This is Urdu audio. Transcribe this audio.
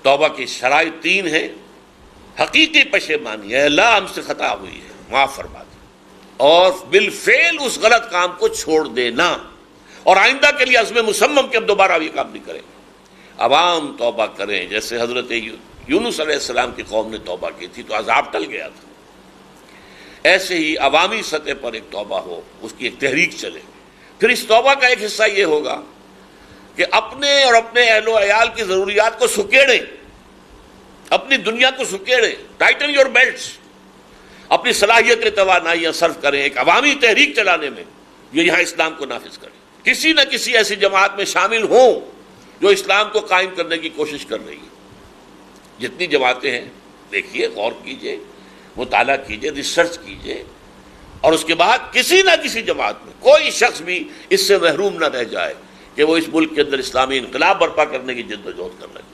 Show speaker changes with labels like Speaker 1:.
Speaker 1: توبہ کی شرائط 3 ہیں. حقیقی پشیمانی ہے، اللہ ہم سے خطا ہوئی ہے، معاف فرما دے، اور بالفعل اس غلط کام کو چھوڑ دینا، اور آئندہ کے لیے عزم مصمم کہ اب دوبارہ یہ کام نہیں کریں. عوام توبہ کریں، جیسے حضرت یونس علیہ السلام کی قوم نے توبہ کی تھی تو عذاب ٹل گیا تھا. ایسے ہی عوامی سطح پر ایک توبہ ہو، اس کی ایک تحریک چلے. پھر اس توبہ کا ایک حصہ یہ ہوگا کہ اپنے اور اپنے اہل و عیال کی ضروریات کو سکیڑیں، اپنی دنیا کو سکیڑیں، ٹائٹن یور بیلٹس، اپنی صلاحیت توانائیاں صرف کریں ایک عوامی تحریک چلانے میں، یہ یہاں اسلام کو نافذ کریں. کسی نہ کسی ایسی جماعت میں شامل ہوں جو اسلام کو قائم کرنے کی کوشش کر رہی ہے. جتنی جماعتیں ہیں دیکھیے، غور کیجئے، مطالعہ کیجئے، ریسرچ کیجئے، اور اس کے بعد کسی نہ کسی جماعت میں کوئی شخص بھی اس سے محروم نہ رہ جائے کہ وہ اس ملک کے اندر اسلامی انقلاب برپا کرنے کی جدوجہد کر رہے ہیں.